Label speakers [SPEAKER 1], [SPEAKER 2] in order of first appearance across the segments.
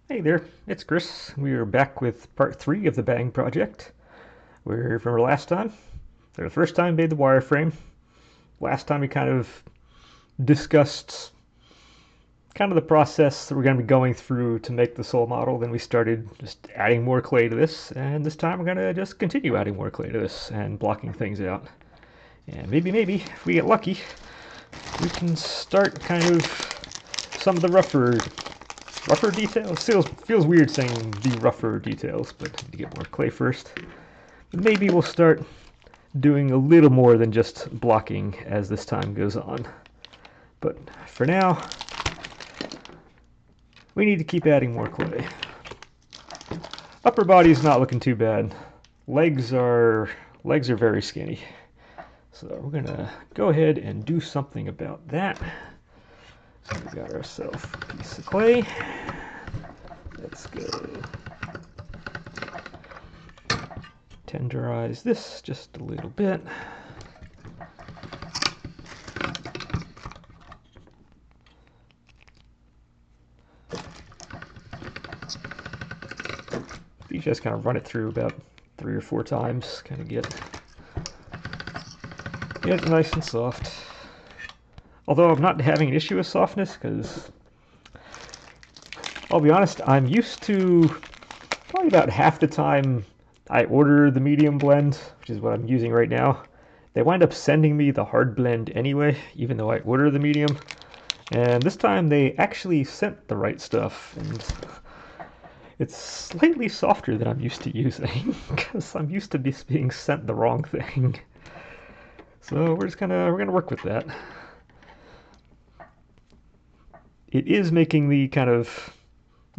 [SPEAKER 1] Hey there, it's Chris. We are back with part 3 of the Bang project. We remember last time, for the first time, made the wireframe. Last time we kind of discussed kind of the process that we're going to be going through to make the soul model. Then we started just adding more clay to this, and this time we're going to just continue adding more clay to this and blocking things out. And maybe, if we get lucky, we can start kind of some of the rougher details. Feels weird saying the rougher details, but to get more clay first. Maybe we'll start doing a little more than just blocking as this time goes on. But for now, we need to keep adding more clay. Upper body's not looking too bad. Legs are very skinny. So we're gonna go ahead and do something about that. So we got ourselves a piece of clay. Let's go tenderize this just a little bit. You just kind of run it through about 3 or 4 times, kind of get it nice and soft. Although I'm not having an issue with softness, because I'll be honest, I'm used to probably about half the time I order the medium blend, which is what I'm using right now. They wind up sending me the hard blend anyway, even though I order the medium. And this time they actually sent the right stuff, and it's slightly softer than I'm used to using, because I'm used to being sent the wrong thing. So we're gonna work with that. It is making the kind of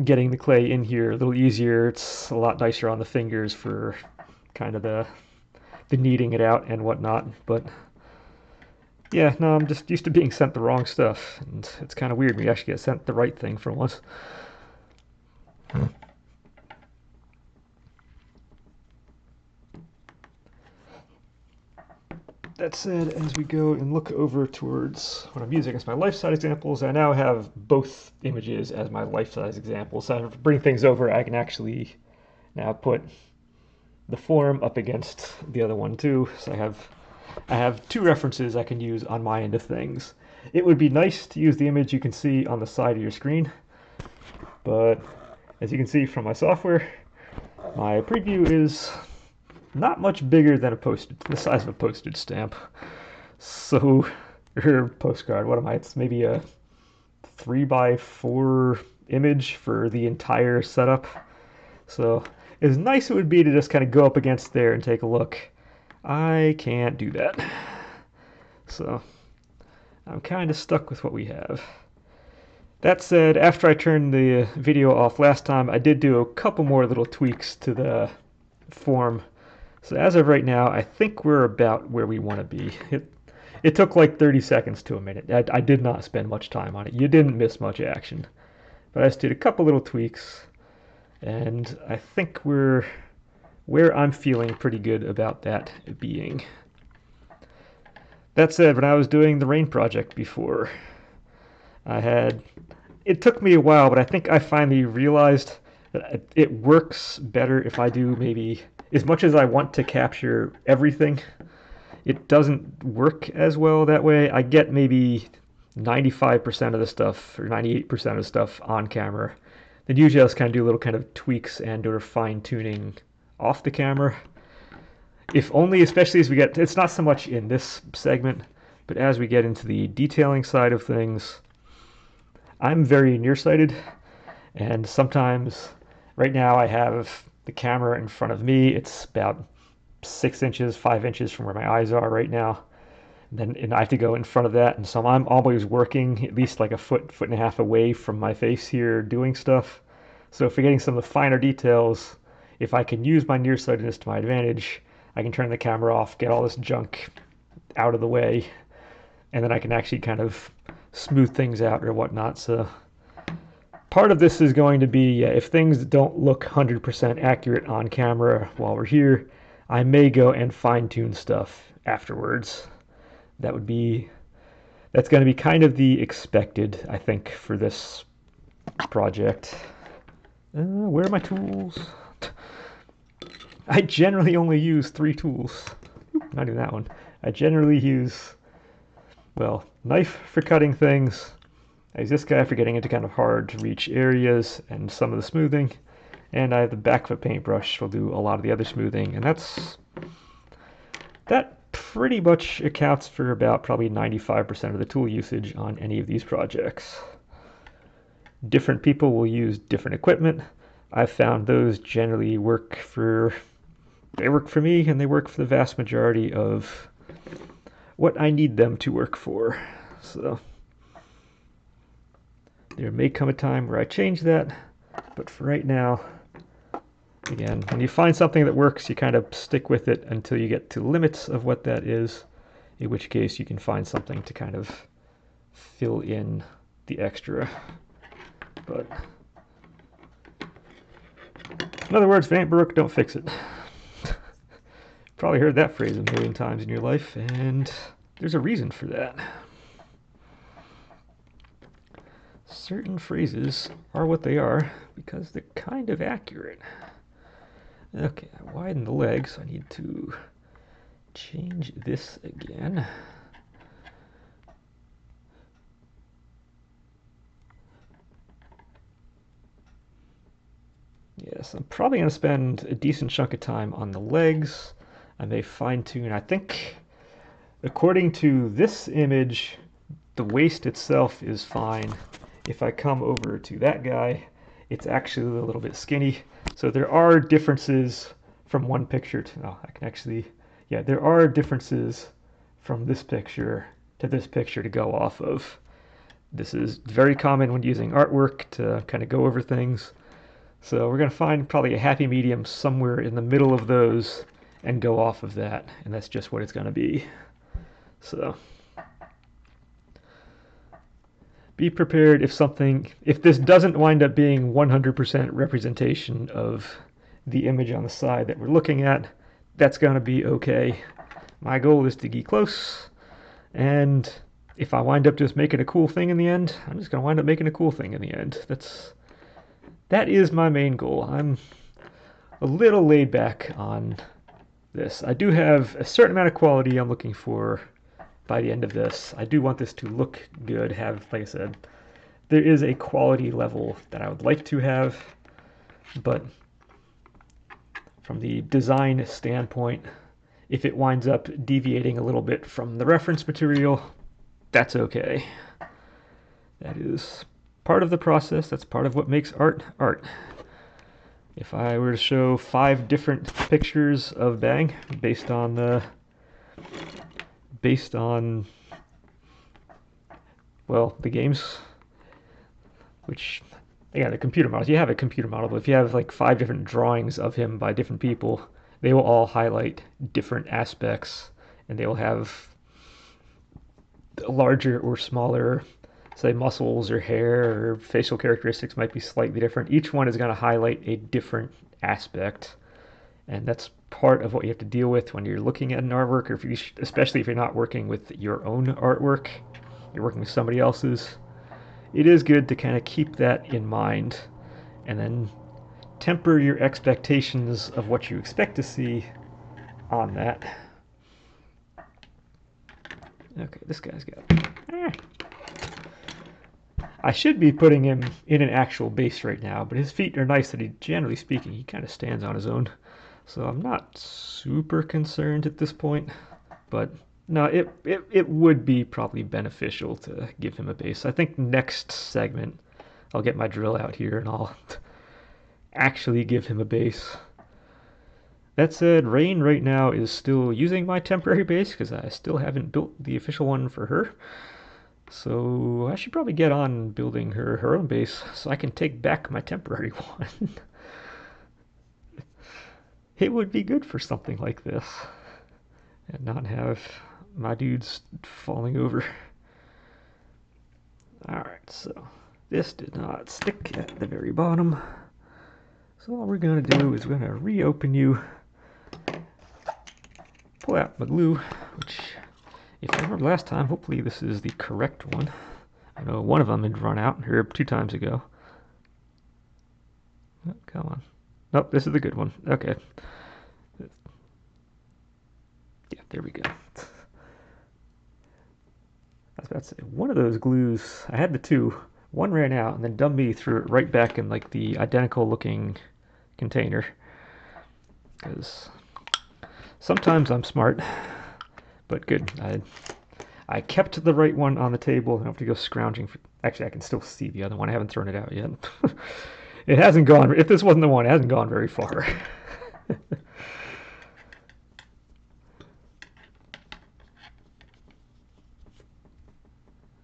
[SPEAKER 1] getting the clay in here a little easier. It's a lot nicer on the fingers for kind of the kneading it out and whatnot. But yeah, no, I'm just used to being sent the wrong stuff, and it's kind of weird when you actually get sent the right thing for once. That said, as we go and look over towards what I'm using as my life-size examples, I now have both images as my life-size examples. So to bring things over, I can actually now put the form up against the other one too. So I have 2 references I can use on my end of things. It would be nice to use the image you can see on the side of your screen, but as you can see from my software, my preview is not much bigger than the size of a postage stamp. So, or postcard, what am I? It's maybe a 3x4 image for the entire setup. So, as nice it would be to just kind of go up against there and take a look, I can't do that. So, I'm kind of stuck with what we have. That said, after I turned the video off last time, I did do a couple more little tweaks to the form. So as of right now, I think we're about where we want to be. It took like 30 seconds to a minute. I did not spend much time on it. You didn't miss much action. But I just did a couple little tweaks, and I think we're where I'm feeling pretty good about that being. That said, when I was doing the rain project before, it took me a while, but I think I finally realized that it works better if I do maybe, as much as I want to capture everything, it doesn't work as well that way. I get maybe 95% of the stuff or 98% of the stuff on camera. Then usually I'll just kind of do little kind of tweaks and or fine tuning off the camera. If only, especially as we get, it's not so much in this segment, but as we get into the detailing side of things, I'm very nearsighted, and sometimes, right now I have the camera in front of me. It's about 6 inches, 5 inches from where my eyes are right now. And I have to go in front of that, and so I'm always working at least like a foot and a half away from my face here doing stuff. So for getting some of the finer details, if I can use my nearsightedness to my advantage, I can turn the camera off, get all this junk out of the way, and then I can actually kind of smooth things out or whatnot. So part of this is going to be if things don't look 100% accurate on camera while we're here, I may go and fine tune stuff afterwards. That's going to be kind of the expected, I think, for this project. Where are my tools? I generally only use 3 tools. Not even that one. I generally use, well, knife for cutting things. I use this guy for getting into kind of hard to reach areas and some of the smoothing. And I have the back of a paintbrush, will do a lot of the other smoothing. And that pretty much accounts for about probably 95% of the tool usage on any of these projects. Different people will use different equipment. I've found those generally work for me, and they work for the vast majority of what I need them to work for. So there may come a time where I change that, but for right now, again, when you find something that works, you kind of stick with it until you get to limits of what that is, in which case you can find something to kind of fill in the extra. But in other words, if it ain't broke, don't fix it. Probably heard that phrase a million times in your life, and there's a reason for that. Certain phrases are what they are because they're kind of accurate. Okay, I widen the legs, so I need to change this again. Yes, I'm probably going to spend a decent chunk of time on the legs. I may fine-tune. I think, according to this image, the waist itself is fine. If I come over to that guy, it's actually a little bit skinny. So there are differences from one picture to, oh, I can actually, yeah, there are differences from this picture to go off of. This is very common when using artwork to kind of go over things. So we're going to find probably a happy medium somewhere in the middle of those and go off of that. And that's just what it's going to be. So be prepared if this doesn't wind up being 100% representation of the image on the side that we're looking at, that's going to be okay. My goal is to get close, and if I wind up just making a cool thing in the end, I'm just going to wind up making a cool thing in the end. That is my main goal. I'm a little laid back on this. I do have a certain amount of quality I'm looking for by the end of this. I do want this to look good, have, like I said, there is a quality level that I would like to have, but from the design standpoint, if it winds up deviating a little bit from the reference material, that's okay. That is part of the process. That's part of what makes art art. If I were to show 5 different pictures of Bang based on well, the games, which again, the computer models, you have a computer model, but if you have like 5 different drawings of him by different people, they will all highlight different aspects, and they will have larger or smaller, say, muscles or hair or facial characteristics might be slightly different. Each one is going to highlight a different aspect, and that's part of what you have to deal with when you're looking at an artwork, or especially if you're not working with your own artwork, you're working with somebody else's. It is good to kind of keep that in mind and then temper your expectations of what you expect to see on that. Okay, this guy's got... I should be putting him in an actual base right now, but his feet are nice that he, generally speaking, he kind of stands on his own. So I'm not super concerned at this point, but no, it would be probably beneficial to give him a base. I think next segment I'll get my drill out here and I'll actually give him a base. That said, Rain right now is still using my temporary base because I still haven't built the official one for her. So I should probably get on building her own base so I can take back my temporary one. It would be good for something like this and not have my dudes falling over. Alright, so this did not stick at the very bottom. So all we're going to do is we're going to reopen you, pull out my glue, which, if I remember last time, hopefully this is the correct one. I know one of them had run out here 2 times ago. Oh, come on. Nope, this is the good one. Okay. Yeah, there we go. I was about to say, one of those glues, I had the two. One ran out, and then dumb me threw it right back in like the identical looking container. Because sometimes I'm smart, but good. I kept the right one on the table. I don't have to go scrounging for. Actually, I can still see the other one. I haven't thrown it out yet. It hasn't gone. If this wasn't the one, it hasn't gone very far.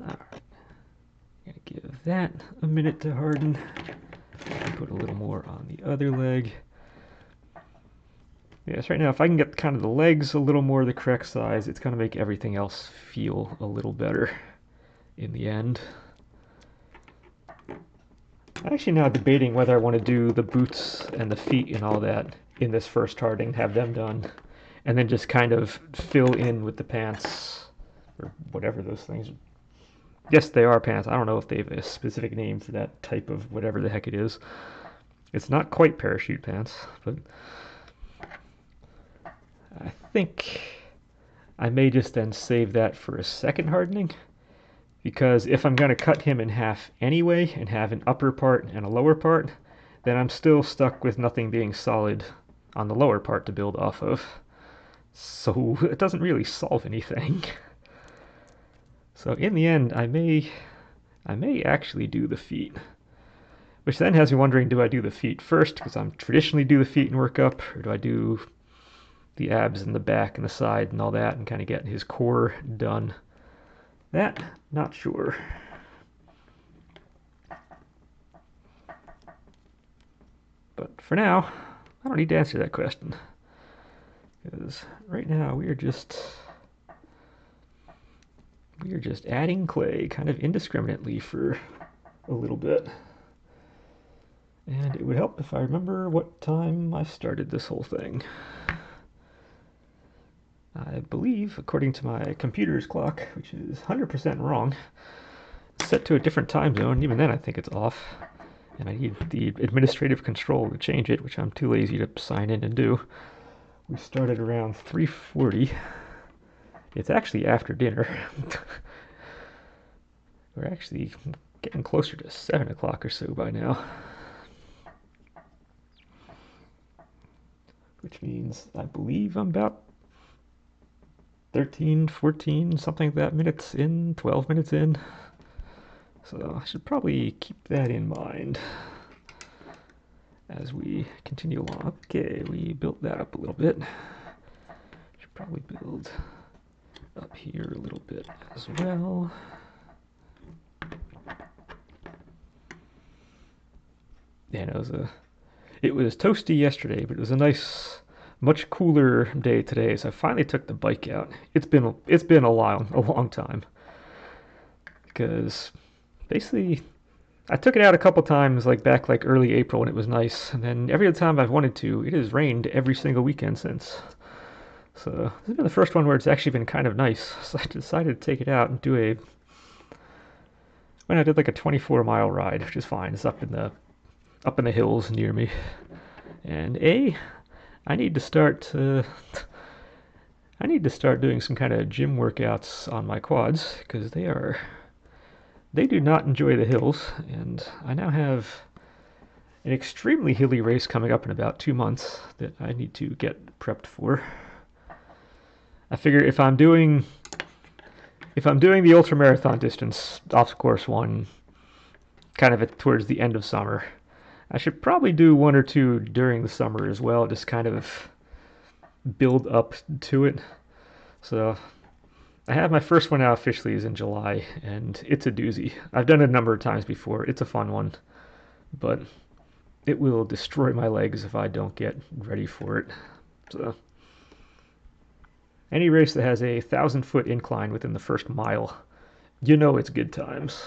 [SPEAKER 1] All right, gonna give that a minute to harden. Put a little more on the other leg. Yes, right now, if I can get kind of the legs a little more the correct size, it's going to make everything else feel a little better in the end. I'm actually now debating whether I want to do the boots and the feet and all that in this first hardening, have them done, and then just kind of fill in with the pants, or whatever those things are. Yes, they are pants. I don't know if they have a specific name for that type of whatever the heck it is. It's not quite parachute pants, but I think I may just then save that for a second hardening, because if I'm going to cut him in half anyway and have an upper part and a lower part, then I'm still stuck with nothing being solid on the lower part to build off of. So it doesn't really solve anything. So in the end, I may actually do the feet, which then has me wondering, do I do the feet first because I'm traditionally do the feet and work up, or do I do the abs and the back and the side and all that and kind of get his core done? That, not sure. But for now, I don't need to answer that question, because right now we are just adding clay kind of indiscriminately for a little bit. And it would help if I remember what time I started this whole thing. I believe, according to my computer's clock, which is 100% wrong, it's set to a different time zone, and even then I think it's off. And I need the administrative control to change it, which I'm too lazy to sign in and do. We started around 3:40. It's actually after dinner. We're actually getting closer to 7 o'clock or so by now. Which means I believe I'm about 13, 14, something like that minutes in, 12 minutes in. So I should probably keep that in mind as we continue along. Okay, we built that up a little bit. Should probably build up here a little bit as well. Yeah, it was toasty yesterday, but it was a nice, much cooler day today. So I finally took the bike out. It's been a long time, because basically I took it out a couple times, like back like early April when it was nice, and then every other time I've wanted to, it has rained every single weekend since. So this has been the first one where it's actually been kind of nice. So I decided to take it out and do when I did like a 24-mile ride, which is fine. It's up in the hills near me. And I need to start doing some kind of gym workouts on my quads, because they do not enjoy the hills, and I now have an extremely hilly race coming up in about 2 months that I need to get prepped for. I figure if I'm doing the ultra marathon distance off course one, kind of towards the end of summer, I should probably do one or two during the summer as well, just kind of build up to it. So I have my first one out officially is in July, and it's a doozy. I've done it a number of times before. It's a fun one, but it will destroy my legs if I don't get ready for it. So any race that has a 1,000-foot incline within the first mile, you know it's good times.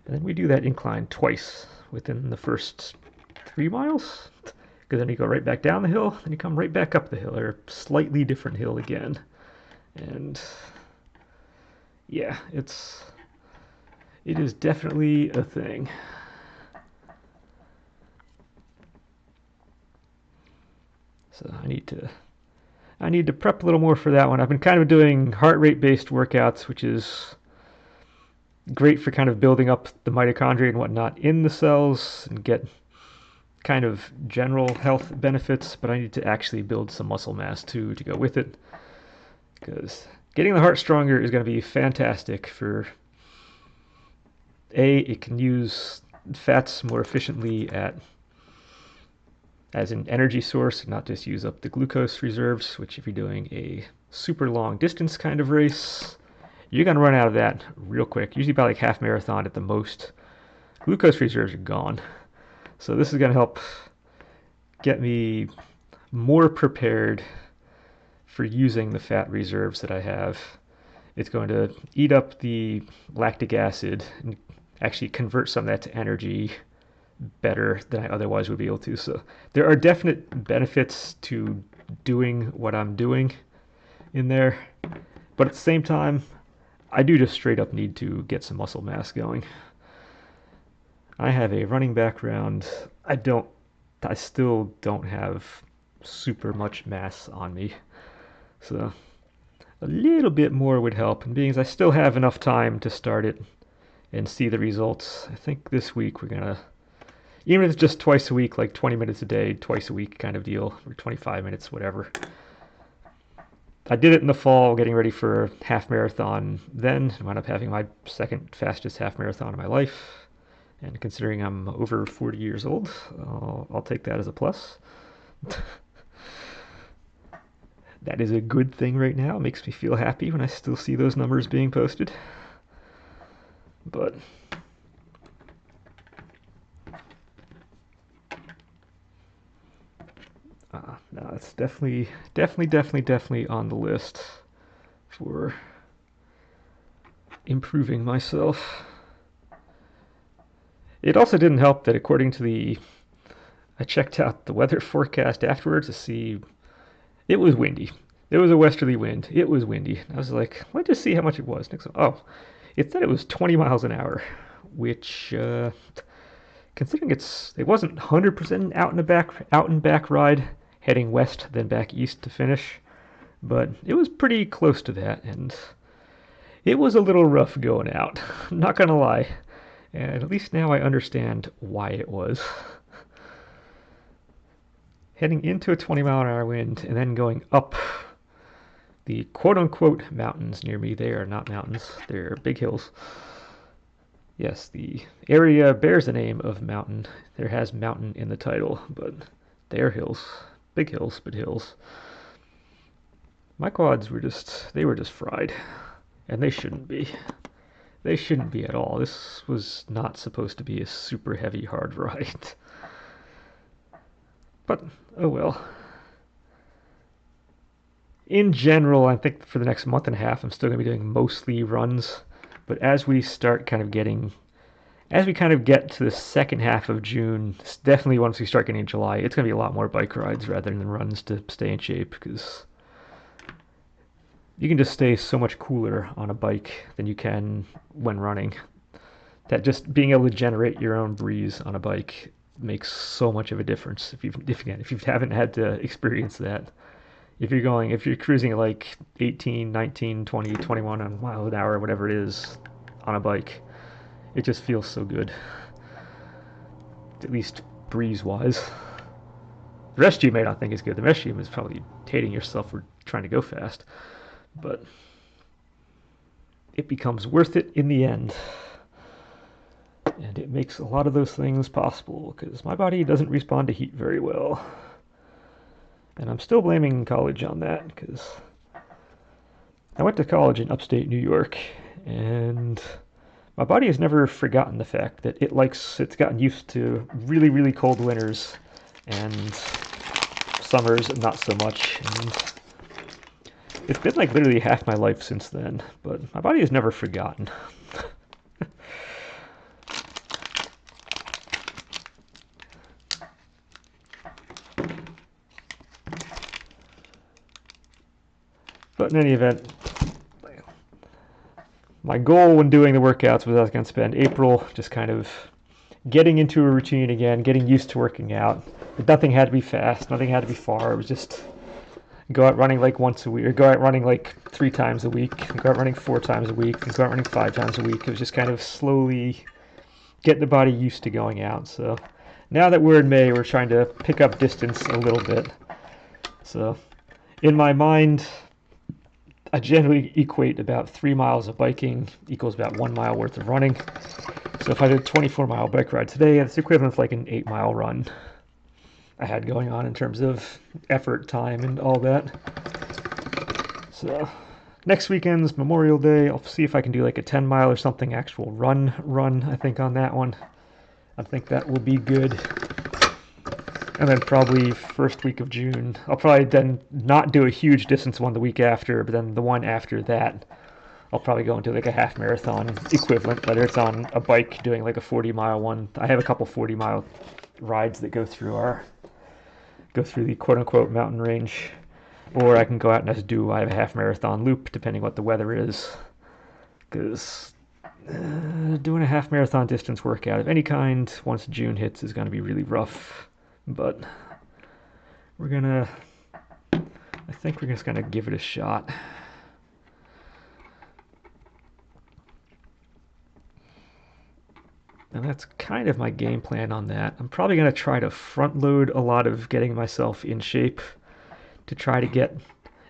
[SPEAKER 1] And then we do that incline twice within the first 3 miles, because then you go right back down the hill, then you come right back up the hill, or slightly different hill again. And yeah, it is definitely a thing. So I need to prep a little more for that one. I've been kind of doing heart rate based workouts, which is great for kind of building up the mitochondria and whatnot in the cells and get kind of general health benefits, but I need to actually build some muscle mass too to go with it, because getting the heart stronger is going to be fantastic for it can use fats more efficiently as an energy source, not just use up the glucose reserves, which if you're doing a super long distance kind of race, you're going to run out of that real quick. Usually by like half marathon at the most, glucose reserves are gone. So this is going to help get me more prepared for using the fat reserves that I have. It's going to eat up the lactic acid and actually convert some of that to energy better than I otherwise would be able to. So there are definite benefits to doing what I'm doing in there, but at the same time, I do just straight up need to get some muscle mass going. I have a running background. I still don't have super much mass on me. So a little bit more would help. And being as I still have enough time to start it and see the results, I think this week we're gonna, even if it's just twice a week, like 20 minutes a day, twice a week kind of deal, or 25 minutes, whatever. I did it in the fall, getting ready for a half marathon then. I wound up having my second fastest half marathon of my life. And considering I'm over 40 years old, I'll take that as a plus. That is a good thing right now. It makes me feel happy when I still see those numbers being posted. But no, it's definitely on the list for improving myself. It also didn't help that according to I checked out the weather forecast afterwards to see it was windy. There was a westerly wind. It was windy. I was like, let's just see how much it was. Oh, it said it was 20 miles an hour, which, considering it wasn't 100% out and back ride, heading west then back east to finish, but it was pretty close to that, and it was a little rough going out. I'm not gonna lie, and at least now I understand why it was. Heading into a 20-mile-an-hour wind and then going up the quote-unquote mountains near me. They are not mountains, they're big hills. Yes, the area bears the name of mountain. There has mountain in the title, but they are hills. Big hills, but hills. My quads were just fried, and they shouldn't be. They shouldn't be at all. This was not supposed to be a super heavy hard ride. But, oh well. In general, I think for the next month and a half, I'm still going to be doing mostly runs. But as we start kind of get to the second half of June, definitely once we start getting in July, it's going to be a lot more bike rides rather than runs to stay in shape, because you can just stay so much cooler on a bike than you can when running. That just being able to generate your own breeze on a bike makes so much of a difference. If you haven't had to experience that, if you're cruising at like 18, 19, 20, 21 miles an hour, whatever it is, on a bike, it just feels so good. At least breeze wise. The rest you may not think is good. The rest you is probably hating yourself for trying to go fast, but it becomes worth it in the end. And it makes a lot of those things possible, because my body doesn't respond to heat very well. And I'm still blaming college on that, because I went to college in upstate New York, and my body has never forgotten the fact that it's gotten used to really, really cold winters, and summers not so much. And it's been like literally half my life since then, but my body has never forgotten. But in any event, my goal when doing the workouts was I was going to spend April just kind of getting into a routine again, getting used to working out. But nothing had to be fast, nothing had to be far. It was just go out running like once a week, or go out running like 3 times a week, go out running 4 times a week, and go out running 5 times a week. It was just kind of slowly get the body used to going out. So now that we're in May, we're trying to pick up distance a little bit. So in my mind, I generally equate about 3 miles of biking equals about 1 mile worth of running. So if I did a 24-mile bike ride today, it's equivalent to like an 8-mile run I had going on in terms of effort, time, and all that. So next weekend's Memorial Day. I'll see if I can do like a 10-mile or something, actual run, I think, on that one. I think that will be good. And then probably first week of June, I'll probably then not do a huge distance one the week after, but then the one after that, I'll probably go into like a half marathon equivalent, whether it's on a bike doing like a 40-mile one. I have a couple 40-mile rides that go through the quote unquote mountain range, or I can go out and just do, I have a half marathon loop depending what the weather is, because doing a half marathon distance workout of any kind once June hits is going to be really rough. But I think we're just gonna give it a shot. And that's kind of my game plan on that. I'm probably gonna try to front load a lot of getting myself in shape to try to get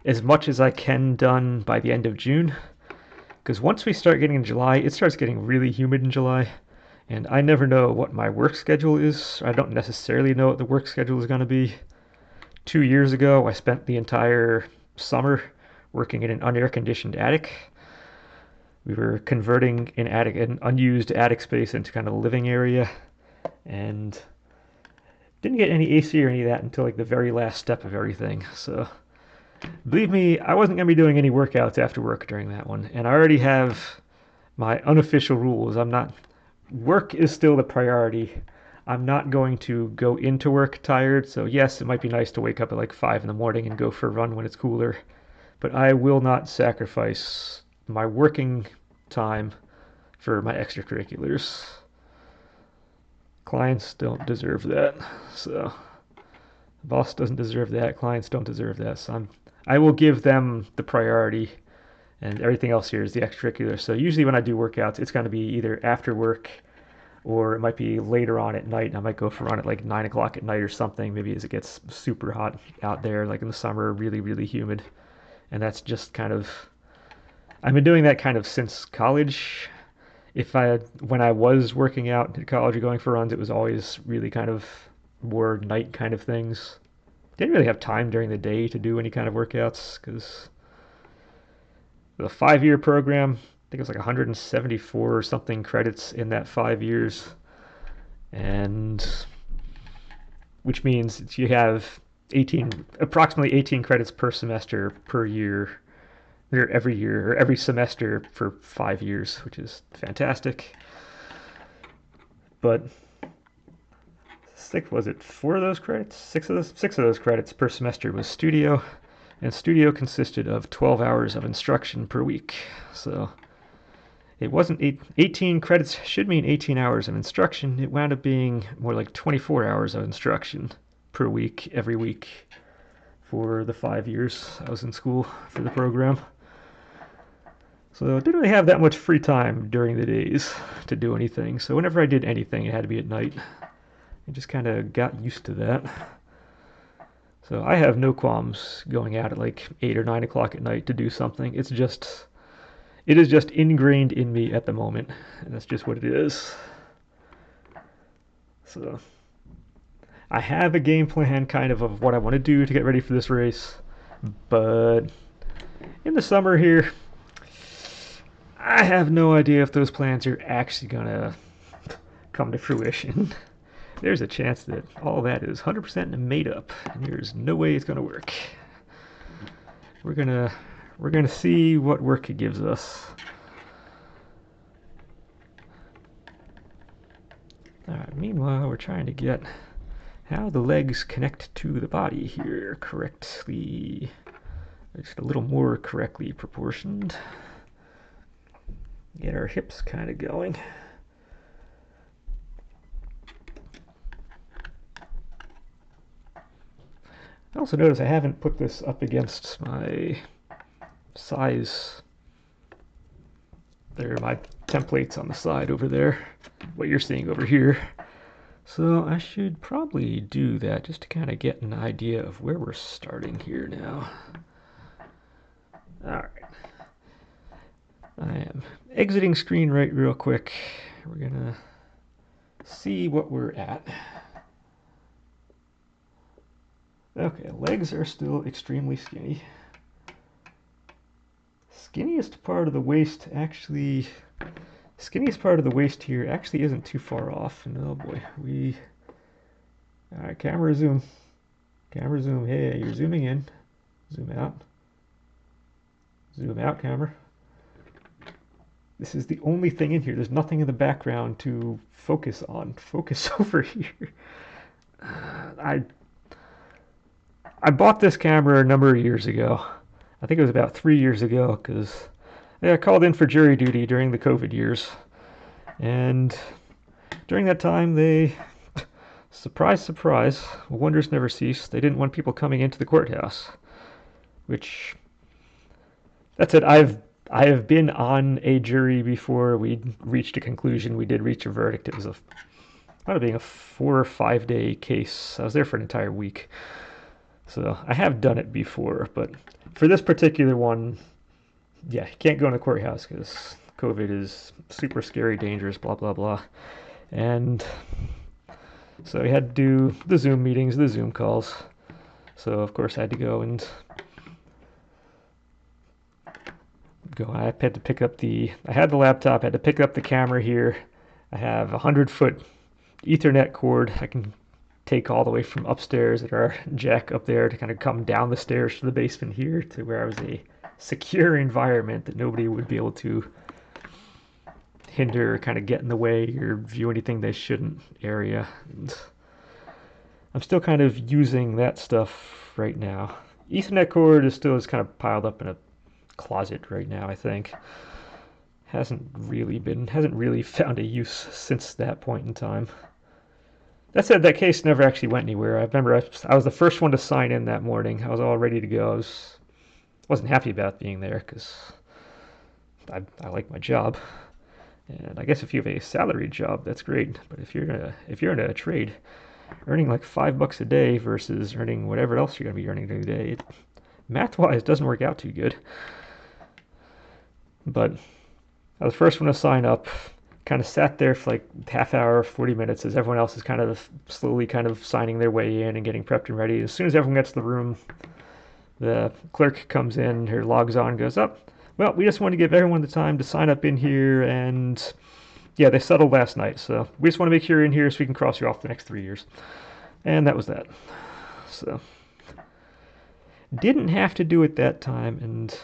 [SPEAKER 1] as much as I can done by the end of June. Because once we start getting in July, it starts getting really humid in July. And I never know what my work schedule is. I don't necessarily know what the work schedule is going to be. 2 years ago, I spent the entire summer working in an unair-conditioned attic. We were converting an unused attic space into kind of a living area, and didn't get any AC or any of that until like the very last step of everything. So believe me, I wasn't going to be doing any workouts after work during that one, and I already have my unofficial rules. Work is still the priority. I'm not going to go into work tired, so yes, it might be nice to wake up at like 5 in the morning and go for a run when it's cooler, but I will not sacrifice my working time for my extracurriculars. Clients don't deserve that, so the boss doesn't deserve that, clients don't deserve that, so I will give them the priority, and everything else here is the extracurricular. So usually when I do workouts, it's going to be either after work or it might be later on at night. I might go for a run at like 9 o'clock at night or something, maybe as it gets super hot out there, like in the summer, really, really humid. And that's just kind of, I've been doing that kind of since college. When I was working out in college or going for runs, it was always really kind of more night kind of things. Didn't really have time during the day to do any kind of workouts because the 5-year program, I think it was like 174 or something credits in that 5 years, and which means you have approximately 18 credits per semester per year, or every semester for 5 years, which is fantastic. But was it 4 of those credits? Six of those credits per semester was studio, and studio consisted of 12 hours of instruction per week. So it wasn't 18 credits should mean 18 hours of instruction. It wound up being more like 24 hours of instruction per week, every week, for the 5 years I was in school for the program. So I didn't really have that much free time during the days to do anything. So whenever I did anything, it had to be at night. I just kind of got used to that. So I have no qualms going out at like 8 or 9 o'clock at night to do something. It is just ingrained in me at the moment, and that's just what it is. So I have a game plan kind of what I want to do to get ready for this race, but in the summer here, I have no idea if those plans are actually gonna come to fruition. There's a chance that all that is 100% made up, and there's no way it's gonna work. We're gonna see what work it gives us. Alright, meanwhile, we're trying to get how the legs connect to the body here correctly. Just a little more correctly proportioned. Get our hips kind of going. I also notice I haven't put this up against my size. There are my templates on the side over there, what you're seeing over here. So I should probably do that just to kind of get an idea of where we're starting here now. All right. I am exiting screen right real quick. We're gonna see what we're at. Okay, legs are still extremely skinny. Skinniest part of the waist actually, skinniest part of the waist here actually isn't too far off. And oh boy, all right, camera zoom. Camera zoom, hey, you're zooming in. Zoom out. Zoom out, camera. This is the only thing in here. There's nothing in the background to focus on. Focus over here. I bought this camera a number of years ago. I think it was about 3 years ago because I called in for jury duty during the COVID years. And during that time, they, surprise, surprise, wonders never cease. They didn't want people coming into the courthouse, which, that's it. I have been on a jury before we reached a conclusion. We did reach a verdict. It was might have been a 4 or 5 day case. I was there for an entire week. So I have done it before, but for this particular one, yeah, you can't go in the courthouse because COVID is super scary, dangerous, blah, blah, blah. And so we had to do the Zoom meetings, the Zoom calls. So of course I had to go and I had to pick up I had the laptop, I had to pick up the camera here. I have a 100-foot Ethernet cord I can take all the way from upstairs at our jack up there to kind of come down the stairs to the basement here to where I was a secure environment that nobody would be able to hinder or kind of get in the way or view anything they shouldn't area. And I'm still kind of using that stuff right now. Ethernet cord is still kind of piled up in a closet right now, I think. Hasn't really found a use since that point in time. That said, that case never actually went anywhere. I remember I was the first one to sign in that morning. I was all ready to go. Wasn't happy about being there because I like my job. And I guess if you have a salaried job, that's great. But if you're in a trade, earning like $5 a day versus earning whatever else you're going to be earning during the day, math-wise doesn't work out too good. But I was the first one to sign up. Kind of sat there for like half hour, 40 minutes as everyone else is kind of slowly kind of signing their way in and getting prepped and ready. As soon as everyone gets to the room, the clerk comes in, her logs on, goes up. Well, we just want to give everyone the time to sign up in here, and yeah, they settled last night, so we just want to make sure you're in here so we can cross you off the next 3 years. And that was that. So didn't have to do it that time, and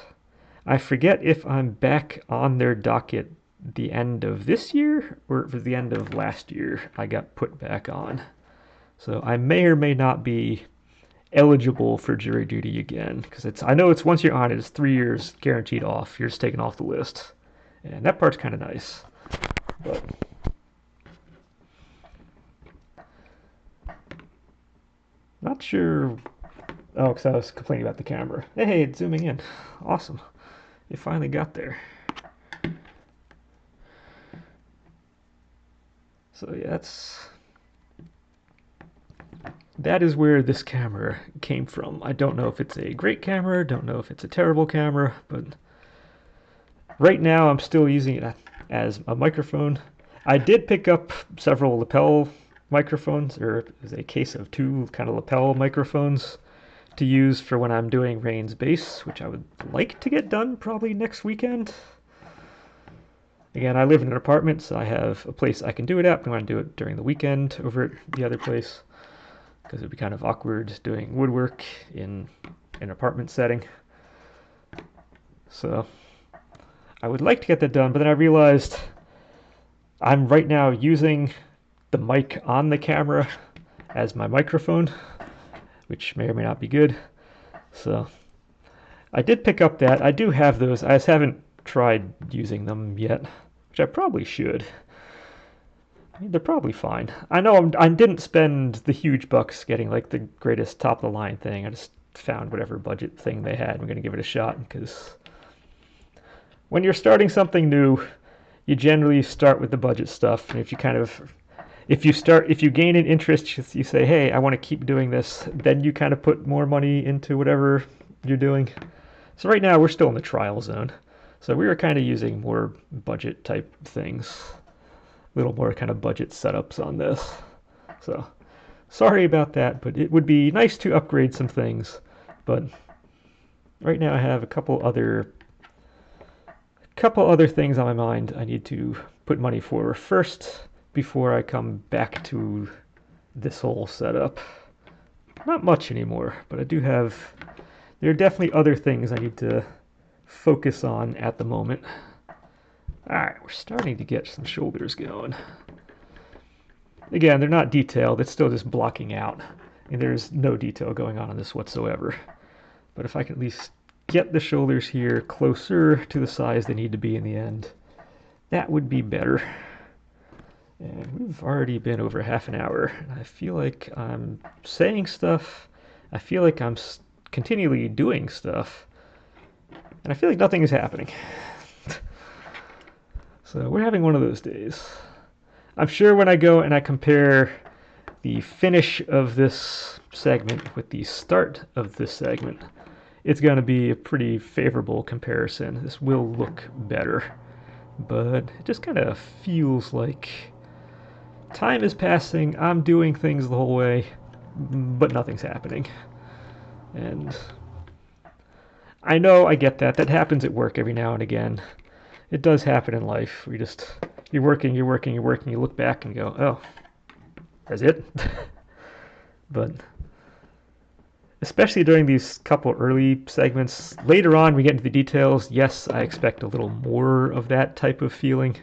[SPEAKER 1] I forget if I'm back on their docket the end of this year or if it was the end of last year I got put back on. So I may or may not be eligible for jury duty again because I know it's once you're on it, it's 3 years guaranteed off. You're just taken off the list, and that part's kind of nice. But not sure. Oh, because I was complaining about the camera. Hey, it's zooming in. Awesome. It finally got there. So yeah, that is where this camera came from. I don't know if it's a great camera, don't know if it's a terrible camera, but right now I'm still using it as a microphone. I did pick up several lapel microphones, or it was a case of 2 kind of lapel microphones to use for when I'm doing Rain's bass, which I would like to get done probably next weekend. Again, I live in an apartment, so I have a place I can do it at. I'm going to do it during the weekend over at the other place because it would be kind of awkward doing woodwork in an apartment setting. So I would like to get that done, but then I realized I'm right now using the mic on the camera as my microphone, which may or may not be good. So I did pick up that. I do have those. I just haven't tried using them yet, which I probably should. I mean, they're probably fine. I know I didn't spend the huge bucks getting like the greatest top of the line thing. I just found whatever budget thing they had. I'm going to give it a shot because when you're starting something new, you generally start with the budget stuff. And if you gain an interest, you say, hey, I want to keep doing this, then you kind of put more money into whatever you're doing. So right now we're still in the trial zone. So we were kind of using more budget type things, a little more kind of budget setups on this. So sorry about that, but it would be nice to upgrade some things. But right now I have a couple other things on my mind I need to put money for first before I come back to this whole setup. Not much anymore, but there are definitely other things I need to focus on at the moment. Alright, we're starting to get some shoulders going. Again, they're not detailed, it's still just blocking out. And there's no detail going on this whatsoever. But if I can at least get the shoulders here closer to the size they need to be in the end, that would be better. And we've already been over half an hour, and I feel like I'm saying stuff, I feel like I'm continually doing stuff, and I feel like nothing is happening. So we're having one of those days. I'm sure when I go and I compare the finish of this segment with the start of this segment, it's going to be a pretty favorable comparison. This will look better, but it just kind of feels like time is passing, I'm doing things the whole way, but nothing's happening. And I know I get that. That happens at work every now and again. It does happen in life. You're working, you look back and go, oh, that's it? But especially during these couple early segments, later on we get into the details, yes, I expect a little more of that type of feeling.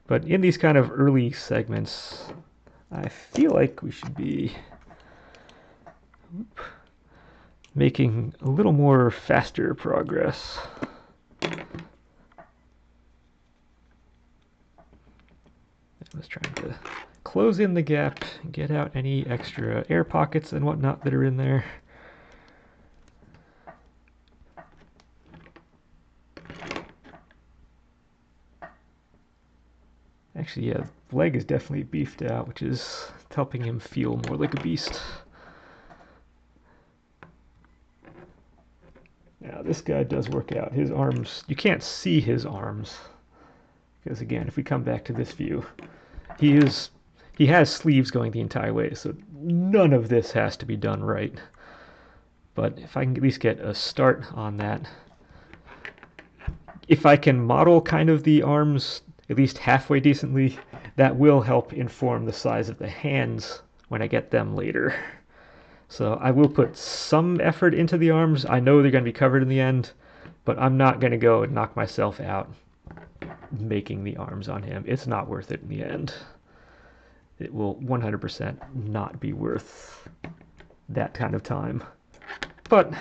[SPEAKER 1] But in these kind of early segments, I feel like we should be making a little more faster progress. I was trying to close in the gap and get out any extra air pockets and whatnot that are in there. Actually, yeah, the leg is definitely beefed out, which is helping him feel more like a beast. Now, this guy does work out. His arms, you can't see his arms. Because again, if we come back to this view, he has sleeves going the entire way, so none of this has to be done right. But if I can at least get a start on that, if I can model kind of the arms at least halfway decently, that will help inform the size of the hands when I get them later. So I will put some effort into the arms. I know they're going to be covered in the end, but I'm not going to go and knock myself out making the arms on him. It's not worth it in the end. It will 100% not be worth that kind of time. But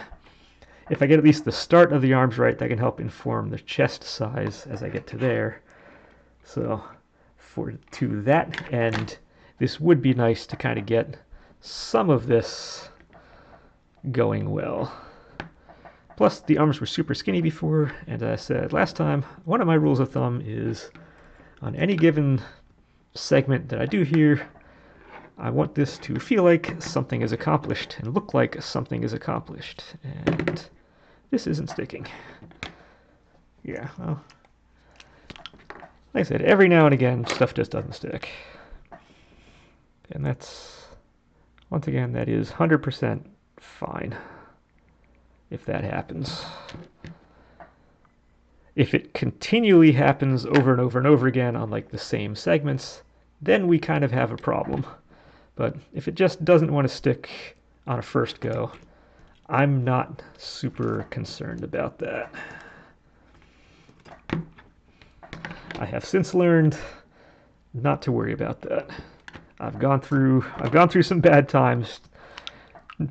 [SPEAKER 1] if I get at least the start of the arms right, that can help inform the chest size as I get to there. So to that end, this would be nice to kind of get some of this going well. Plus, the arms were super skinny before, and as I said last time, one of my rules of thumb is on any given segment that I do here, I want this to feel like something is accomplished and look like something is accomplished. And this isn't sticking. Yeah, well, like I said, every now and again, stuff just doesn't stick. And that's, once again, that is 100% fine if that happens. If it continually happens over and over and over again on like the same segments, then we kind of have a problem. But if it just doesn't want to stick on a first go, I'm not super concerned about that. I have since learned not to worry about that. I've gone through some bad times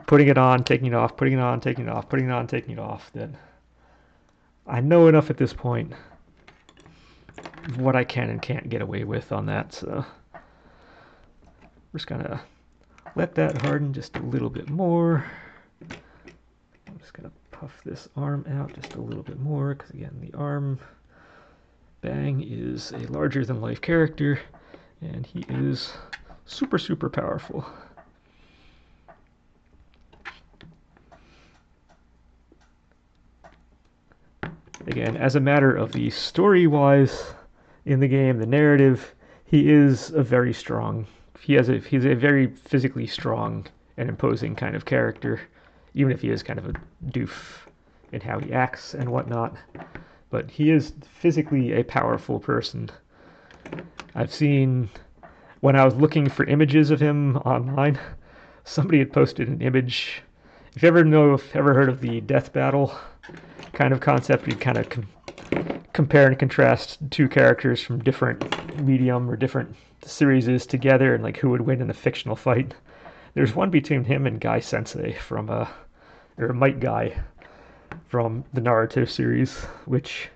[SPEAKER 1] putting it on, taking it off, putting it on, taking it off, putting it on, taking it off, that I know enough at this point what I can and can't get away with on that, so We're just gonna let that harden just a little bit more. I'm just gonna puff this arm out just a little bit more, because again, the arm Bang is a larger than life character, and he is super, super powerful. Again, as a matter of the story-wise in the game, the narrative, he is a very strong. He's a very physically strong and imposing kind of character, even if he is kind of a doof in how he acts and whatnot. But he is physically a powerful person. I've seen, when I was looking for images of him online, somebody had posted an image. If you ever heard of the death battle kind of concept, you kind of compare and contrast two characters from different medium or different series together, and like who would win in a fictional fight. There's one between him and Guy Sensei from or Might Guy from the Naruto series, which,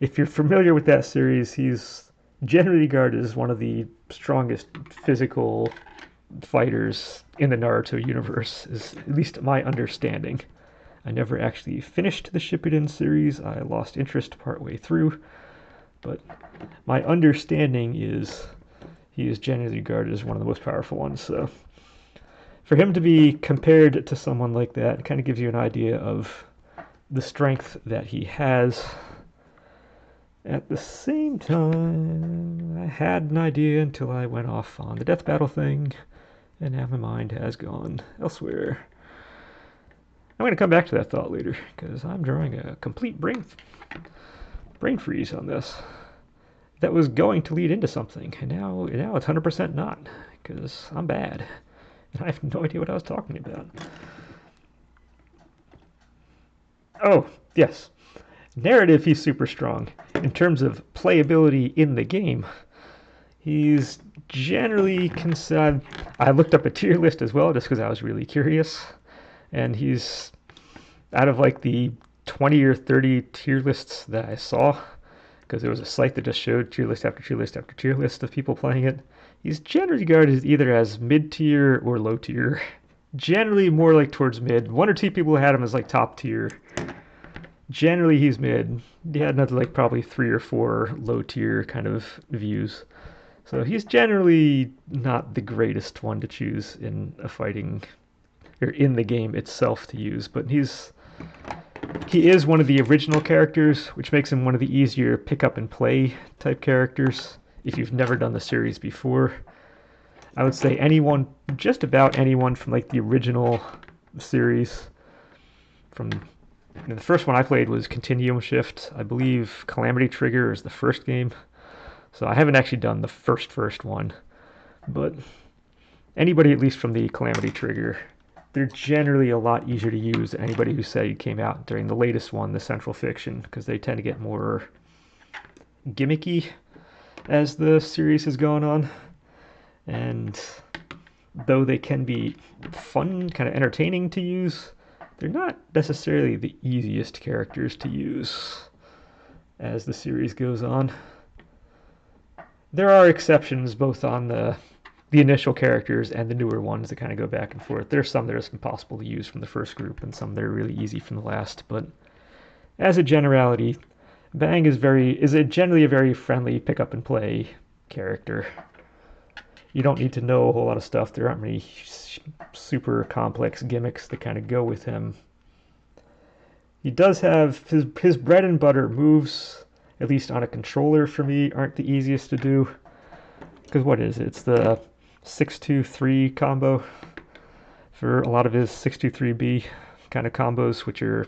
[SPEAKER 1] if you're familiar with that series, he's generally regarded as one of the strongest physical fighters in the Naruto universe, is at least my understanding. I never actually finished the Shippuden series. I lost interest partway through, but my understanding is he is generally regarded as one of the most powerful ones. So for him to be compared to someone like that kind of gives you an idea of the strength that he has. At the same time, I had an idea until I went off on the death battle thing, and now my mind has gone elsewhere. I'm going to come back to that thought later, because I'm drawing a complete brain freeze on this. That was going to lead into something, and now it's 100% not, because I'm bad, and I have no idea what I was talking about. Oh, yes. Narrative, he's super strong. In terms of playability in the game, he's generally considered... I looked up a tier list as well, just because I was really curious. And he's out of like the 20 or 30 tier lists that I saw, because there was a site that just showed tier list after tier list after tier list of people playing it. He's generally regarded either as mid-tier or low-tier. Generally more like towards mid. One or two people had him as like top tier. Generally he's mid. He had another like probably 3 or 4 low-tier kind of views. So he's generally not the greatest one to choose in a fighting, or in the game itself to use, but he is one of the original characters, which makes him one of the easier pick up and play type characters if you've never done the series before. I would say anyone, just about anyone from like the original series, from the first one I played was Continuum Shift. I believe Calamity Trigger is the first game, so I haven't actually done the first one, but anybody at least from the Calamity Trigger, they're generally a lot easier to use than anybody who say came out during the latest one, the Central Fiction, because they tend to get more gimmicky as the series has gone on. And though they can be fun, kind of entertaining to use, they're not necessarily the easiest characters to use as the series goes on. There are exceptions both on the initial characters and the newer ones that kind of go back and forth. There's some that are impossible to use from the first group, and some that are really easy from the last. But as a generality, Bang is generally a very friendly pick up and play character. You don't need to know a whole lot of stuff. There aren't many super complex gimmicks that kind of go with him. He does have his bread and butter moves, at least on a controller for me, aren't the easiest to do. Because what is it? It's the 6-2-3 combo for a lot of his 6-2-3B kind of combos, which are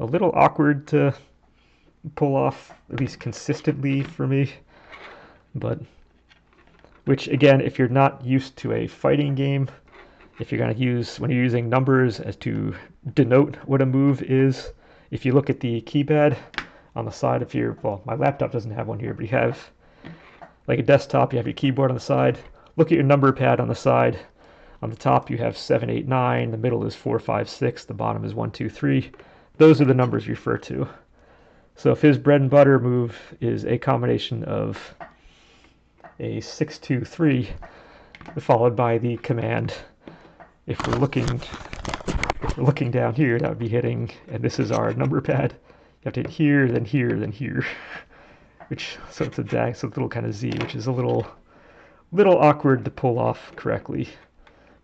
[SPEAKER 1] a little awkward to pull off, at least consistently for me. But which, again, if you're not used to a fighting game, if you're going to use, when you're using numbers as to denote what a move is, if you look at the keypad on the side of your, well, my laptop doesn't have one here, but you have like a desktop, you have your keyboard on the side. Look at your number pad on the side. On the top you have 7, 8, 9, the middle is 4, 5, 6, the bottom is 1, 2, 3. Those are the numbers you refer to. So if his bread and butter move is a combination of a 6, 2, 3, followed by the command. If we're looking down here, that would be hitting, and this is our number pad. You have to hit here, then here, then here. So it's a little kind of Z, which is a little awkward to pull off correctly.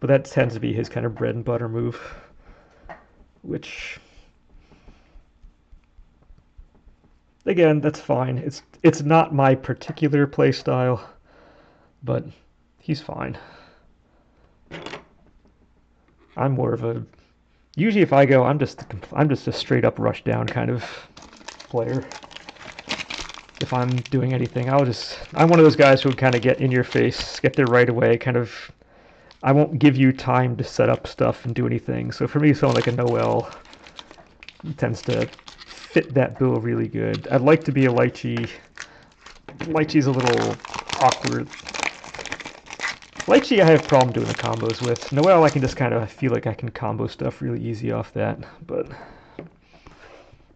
[SPEAKER 1] But that tends to be his kind of bread and butter move, which, again, that's fine. It's not my particular play style, but he's fine. I'm more of a usually if I go, I'm just a straight up rush down kind of player. If I'm doing anything, I'm one of those guys who kind of get in your face, get there right away, kind of. I won't give you time to set up stuff and do anything. So for me, someone like a Noel tends to fit that bill really good. I'd like to be a Lychee. Lychee's a little awkward. Lychee I have a problem doing the combos with. Noel I can just kind of feel like I can combo stuff really easy off that. But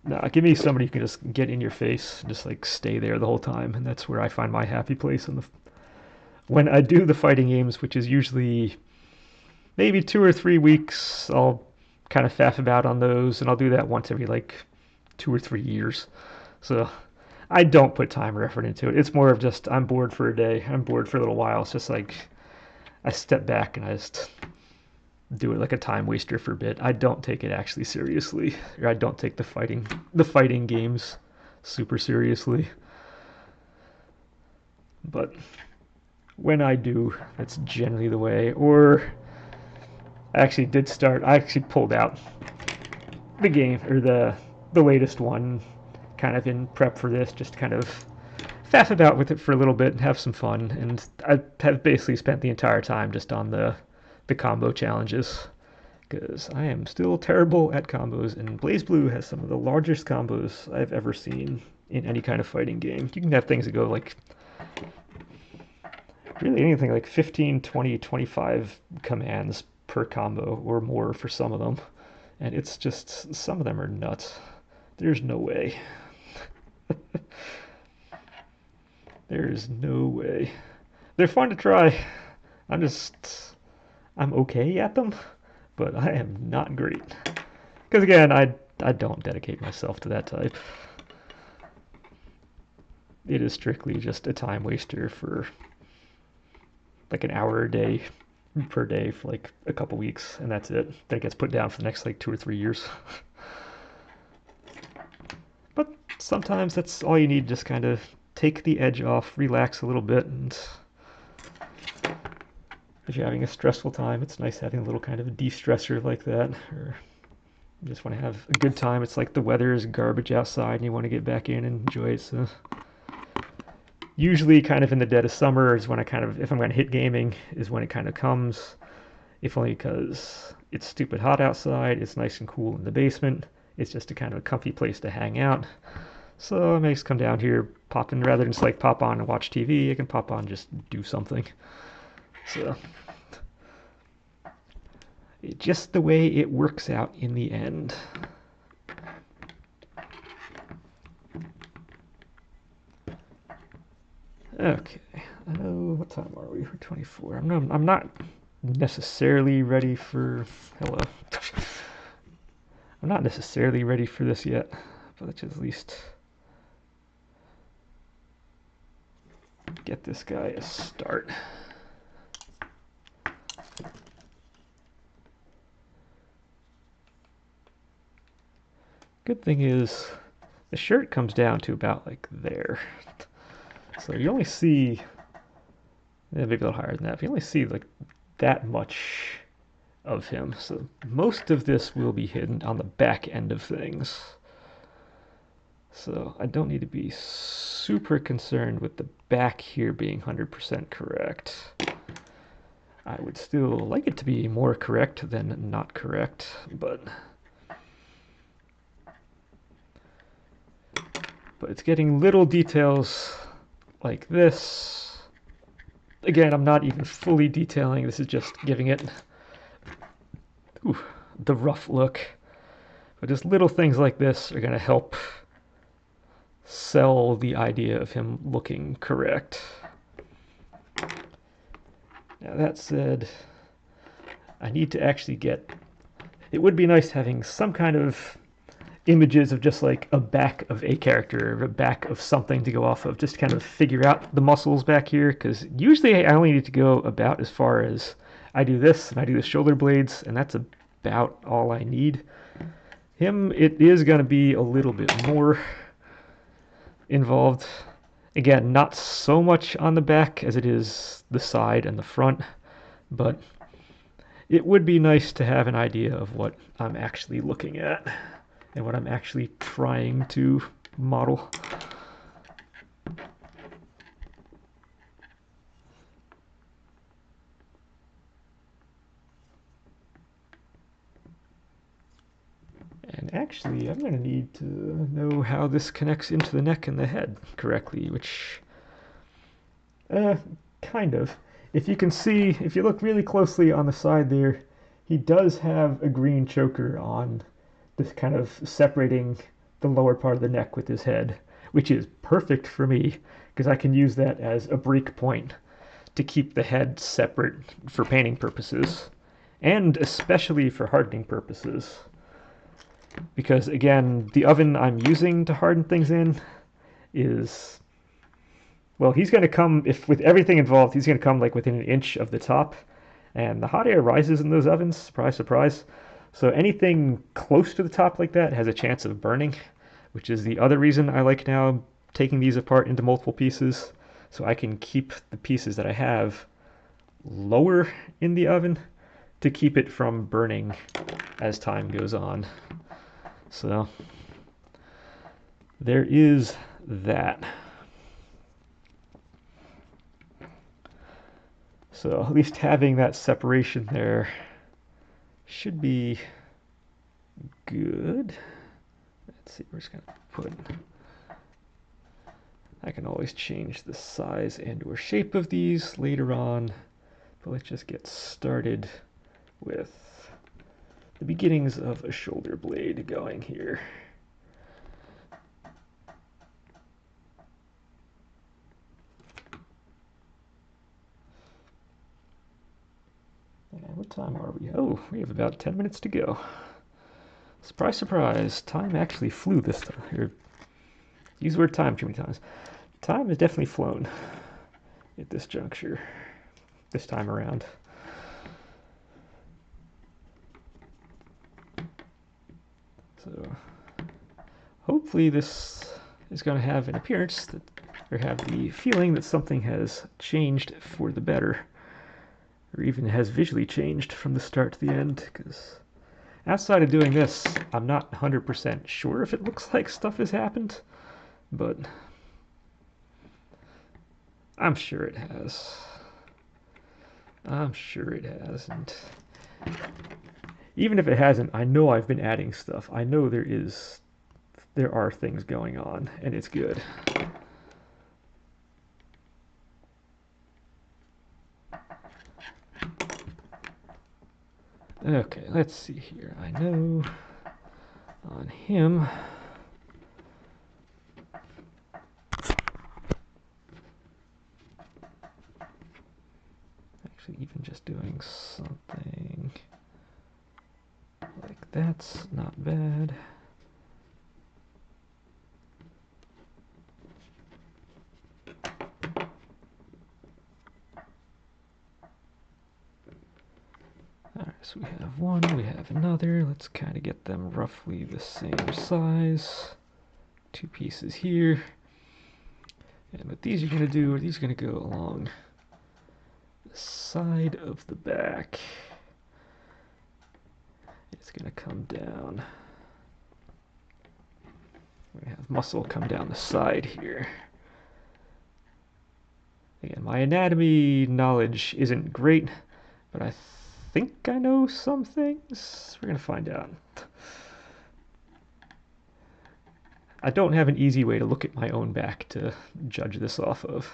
[SPEAKER 1] nah, give me somebody who can just get in your face, just like stay there the whole time, and that's where I find my happy place when I do the fighting games, which is usually maybe 2 or 3 weeks. I'll kind of faff about on those, and I'll do that once every like 2 or 3 years. So I don't put time or effort into it. It's more of just I'm bored for a day. I'm bored for a little while. It's just like I step back and I just do it like a time waster for a bit. I don't take it actually seriously, or I don't take the fighting games super seriously. But when I do, that's generally the way. Or I actually pulled out the game or the latest one kind of in prep for this, just to kind of faff about with it for a little bit and have some fun. And I have basically spent the entire time just on the combo challenges, because I am still terrible at combos, and BlazBlue has some of the largest combos I've ever seen in any kind of fighting game. You can have things that go like really anything like 15, 20, 25 commands per combo or more for some of them. And it's just, some of them are nuts. There's no way. There's no way. They're fun to try. I'm okay at them, but I am not great. Because again, I don't dedicate myself to that type. It is strictly just a time waster for like an hour a day per day for like a couple weeks, and that's it. That gets put down for the next like 2 or 3 years. But sometimes that's all you need, just kind of take the edge off, relax a little bit, and if you're having a stressful time, it's nice having a little kind of a de-stressor like that, or you just want to have a good time. It's like the weather is garbage outside and you want to get back in and enjoy it. So usually kind of in the dead of summer is when if I'm going to hit gaming, is when it kind of comes, if only because it's stupid hot outside, it's nice and cool in the basement, it's just a kind of a comfy place to hang out. So I may just come down here, pop in, rather than just like pop on and watch TV, I can pop on and just do something. So just the way it works out in the end. Okay, what time are we? We're 24. I'm not necessarily ready for, hello. I'm not necessarily ready for this yet, but let's at least get this guy a start. Good thing is the shirt comes down to about like there. So you only see, maybe a little higher than that, but you only see like that much of him. So most of this will be hidden on the back end of things. So I don't need to be super concerned with the back here being 100% correct. I would still like it to be more correct than not correct, but it's getting little details like this. Again, I'm not even fully detailing. This is just giving it the rough look. But just little things like this are going to help sell the idea of him looking correct. Now that said, I need to actually get... It would be nice having some kind of images of just like a back of a character or a back of something to go off of, just to kind of figure out the muscles back here, because usually I only need to go about as far as I do this and I do the shoulder blades, and that's about all I need. Him, it is going to be a little bit more involved. Again, not so much on the back as it is the side and the front, but it would be nice to have an idea of what I'm actually looking at and what I'm actually trying to model. And actually, I'm going to need to know how this connects into the neck and the head correctly, which, kind of. If you can see, if you look really closely on the side there, he does have a green choker on this kind of separating the lower part of the neck with his head, which is perfect for me because I can use that as a break point to keep the head separate for painting purposes, and especially for hardening purposes. Because again, the oven I'm using to harden things in is, well, he's going to come, if with everything involved, he's going to come like within an inch of the top, and the hot air rises in those ovens, surprise, surprise. So anything close to the top like that has a chance of burning, which is the other reason I like now taking these apart into multiple pieces, so I can keep the pieces that I have lower in the oven to keep it from burning as time goes on. So there is that. So at least having that separation there should be good. Let's see, we're just going to put... I can always change the size and or shape of these later on, but let's just get started with the beginnings of a shoulder blade going here. And what time are we? Oh, we have about 10 minutes to go. Surprise, surprise, time actually flew this time. Here, use the word time too many times. Time has definitely flown at this juncture, this time around. So hopefully this is going to have an appearance that, or have the feeling that something has changed for the better, or even has visually changed from the start to the end, because outside of doing this, I'm not 100% sure if it looks like stuff has happened, but I'm sure it has. I'm sure it has, and even if it hasn't, I know I've been adding stuff. I know there are things going on, and it's good. Okay, let's see here. I know on him, actually even just doing something like that's not bad. Alright, so we have one, we have another. Let's kind of get them roughly the same size. Two pieces here. And what these are going to do, these are going to go along the side of the back. It's going to come down. We have muscle come down the side here. Again, my anatomy knowledge isn't great, but I think I know some things. We're going to find out. I don't have an easy way to look at my own back to judge this off of.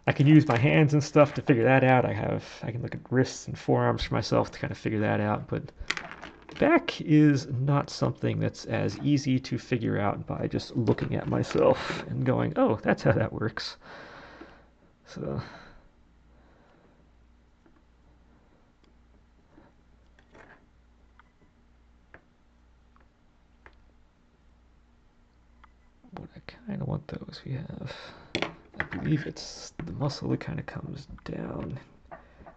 [SPEAKER 1] I can use my hands and stuff to figure that out. I can look at wrists and forearms for myself to kind of figure that out, but back is not something that's as easy to figure out by just looking at myself and going, oh, that's how that works. So I kind of want those. We have, I believe it's the muscle that kind of comes down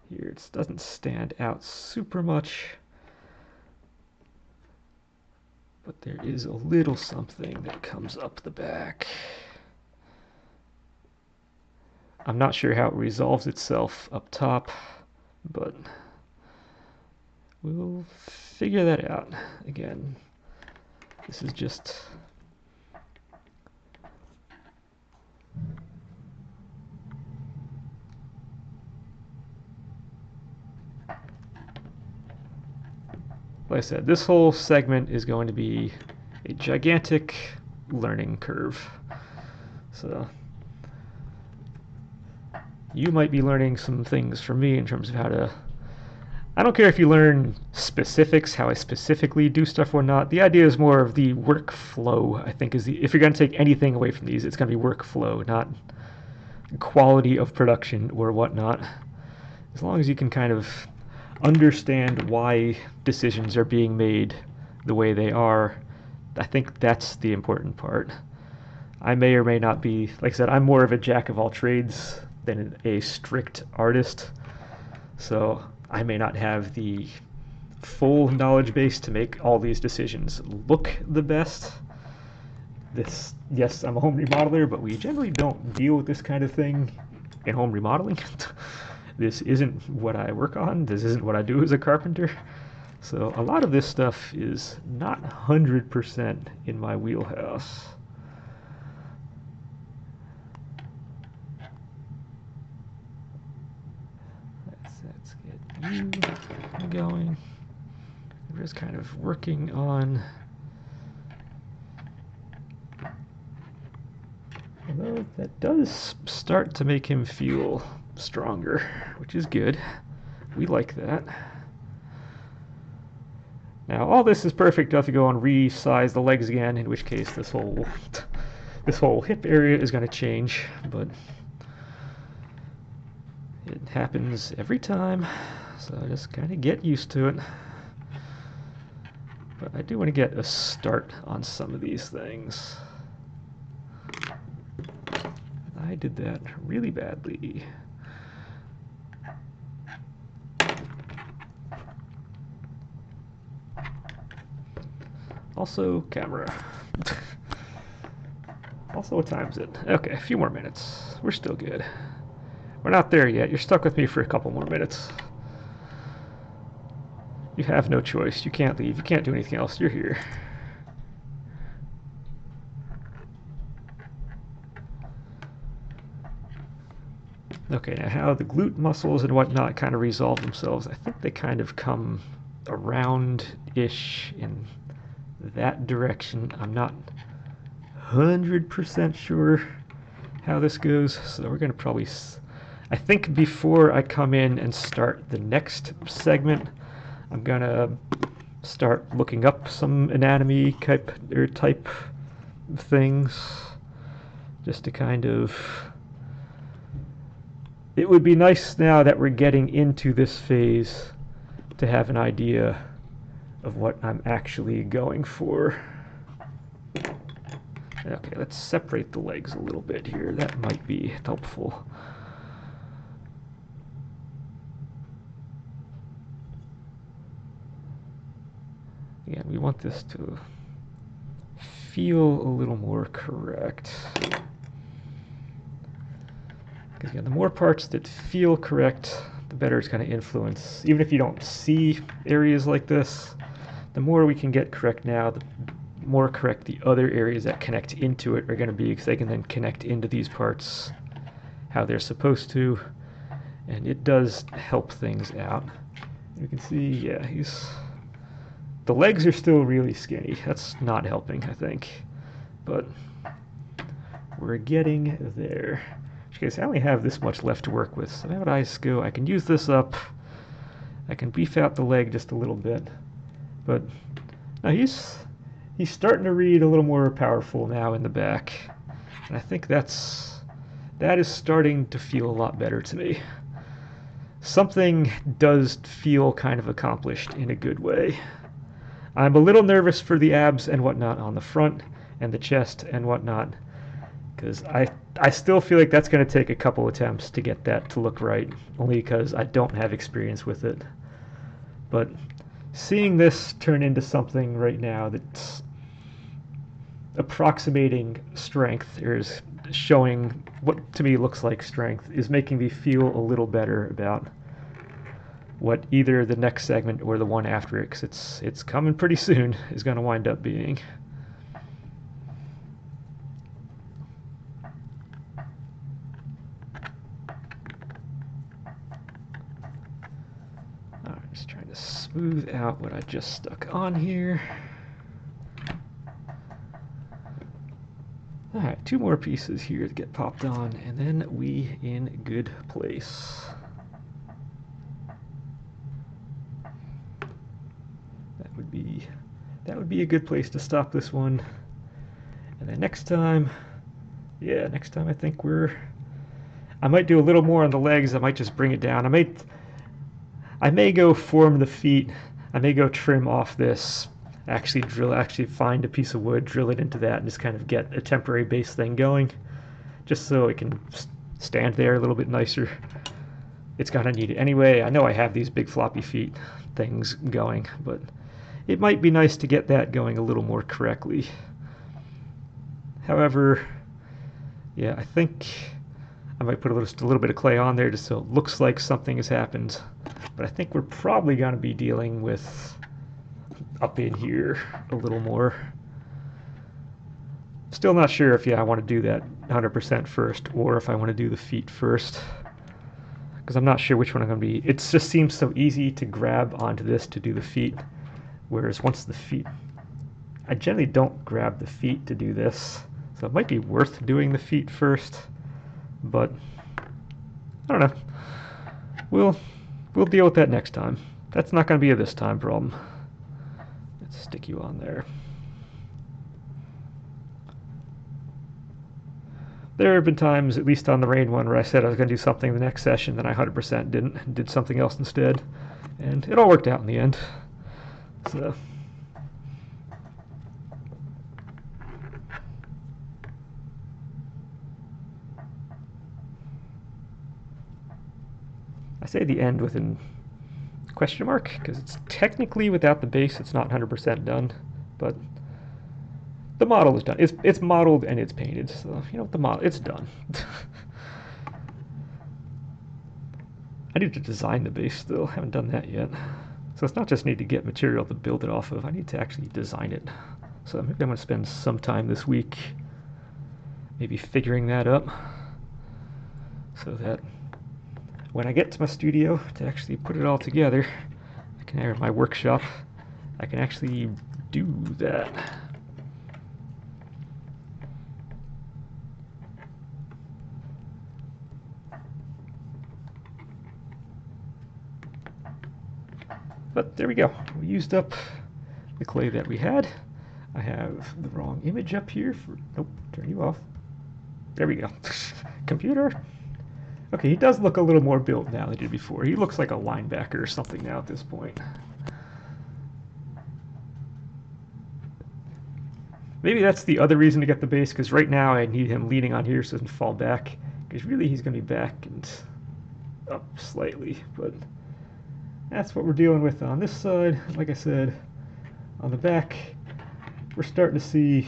[SPEAKER 1] here. It doesn't stand out super much, but there is a little something that comes up the back. I'm not sure how it resolves itself up top, but we'll figure that out. Again, this is just like I said, this whole segment is going to be a gigantic learning curve. So you might be learning some things from me in terms of how to, I don't care if you learn specifics, how I specifically do stuff or not. The idea is more of the workflow, I think, is if you're going to take anything away from these, it's going to be workflow, not quality of production or whatnot. As long as you can kind of understand why decisions are being made the way they are, I think that's the important part. I may or may not be, like I said, I'm more of a jack of all trades than a strict artist. So I may not have the full knowledge base to make all these decisions look the best. Yes, I'm a home remodeler, but we generally don't deal with this kind of thing in home remodeling. This isn't what I work on. This isn't what I do as a carpenter. So a lot of this stuff is not 100% in my wheelhouse. Let's get you going. We're just kind of working on, although that does start to make him feel stronger, which is good. We like that. Now all this is perfect if you go and resize the legs again, in which case this whole hip area is going to change, but it happens every time, so just kind of get used to it. But I do want to get a start on some of these things. I did that really badly. Also, camera. Also, what time is it? Okay, a few more minutes. We're still good. We're not there yet. You're stuck with me for a couple more minutes. You have no choice. You can't leave. You can't do anything else. You're here. Okay, now how the glute muscles and whatnot kind of resolve themselves, I think they kind of come around-ish in that direction. I'm not 100% sure how this goes, so we're going to probably, I think before I come in and start the next segment, I'm going to start looking up some anatomy type things, just to kind of, it would be nice now that we're getting into this phase to have an idea of what I'm actually going for. Okay, let's separate the legs a little bit here. That might be helpful. Again, we want this to feel a little more correct. Because again, the more parts that feel correct, the better it's going to influence. Even if you don't see areas like this, the more we can get correct now, the more correct the other areas that connect into it are going to be, because they can then connect into these parts how they're supposed to, and it does help things out. You can see, yeah, the legs are still really skinny. That's not helping, I think, but we're getting there. In case I only have this much left to work with, so now at ISCO I can use this up. I can beef out the leg just a little bit, but now he's starting to read a little more powerful now in the back, and I think that is starting to feel a lot better to me. Something does feel kind of accomplished in a good way. I'm a little nervous for the abs and whatnot on the front, and the chest and whatnot, because I still feel like that's going to take a couple attempts to get that to look right, only because I don't have experience with it. But seeing this turn into something right now that's approximating strength, or is showing what to me looks like strength, is making me feel a little better about what either the next segment or the one after it, because it's coming pretty soon, is going to wind up being. Alright, just trying to smooth out what I just stuck on here. Alright, 2 more pieces here to get popped on, and then we in good place. That would be a good place to stop this one. And then next time, next time I think I might do a little more on the legs. I might just bring it down. I may go form the feet. I may go trim off this, actually find a piece of wood, drill it into that, and just kind of get a temporary base thing going, just so it can stand there a little bit nicer. It's gonna need it anyway. I know I have these big floppy feet things going, but it might be nice to get that going a little more correctly. However, yeah, I think I might put a little bit of clay on there just so it looks like something has happened. But I think we're probably going to be dealing with up in here a little more. Still not sure if, I want to do that 100% first, or if I want to do the feet first, because I'm not sure which one I'm going to be. It just seems so easy to grab onto this to do the feet, whereas once the feet, I generally don't grab the feet to do this, so it might be worth doing the feet first, but I don't know. We'll deal with that next time. That's not going to be a this time problem. Let's stick you on there. There have been times, at least on the rain one, where I said I was going to do something the next session, then I 100% didn't, and did something else instead, and it all worked out in the end. So I say the end with a question mark, because it's technically, without the base, it's not 100% done, but the model is done. It's modeled and it's painted, so the model, it's done. I need to design the base still. Haven't done that yet. So it's not just need to get material to build it off of. I need to actually design it. So maybe I'm going to spend some time this week maybe figuring that up, so that when I get to my studio to actually put it all together, I can have my workshop, I can actually do that. But there we go. We used up the clay that we had. I have the wrong image up here for, nope, turn you off. There we go. Computer. Okay, he does look a little more built now than he did before. He looks like a linebacker or something now at this point. Maybe that's the other reason to get the base, because right now I need him leaning on here so he doesn't fall back. Because really he's going to be back and up slightly, but that's what we're dealing with on this side. Like I said, on the back, we're starting to see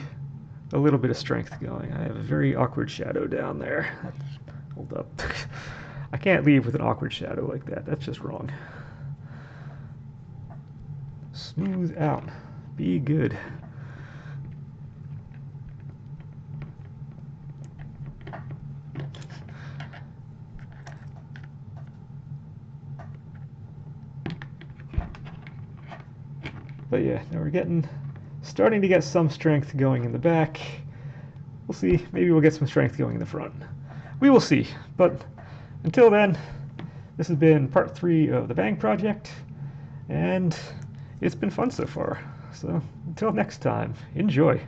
[SPEAKER 1] a little bit of strength going. I have a very awkward shadow down there. Hold up. I can't leave with an awkward shadow like that. That's just wrong. Smooth out. Be good. But yeah, now we're starting to get some strength going in the back. We'll see. Maybe we'll get some strength going in the front. We will see. But until then, this has been part 3 of the Bang Project, and it's been fun so far. So until next time, enjoy.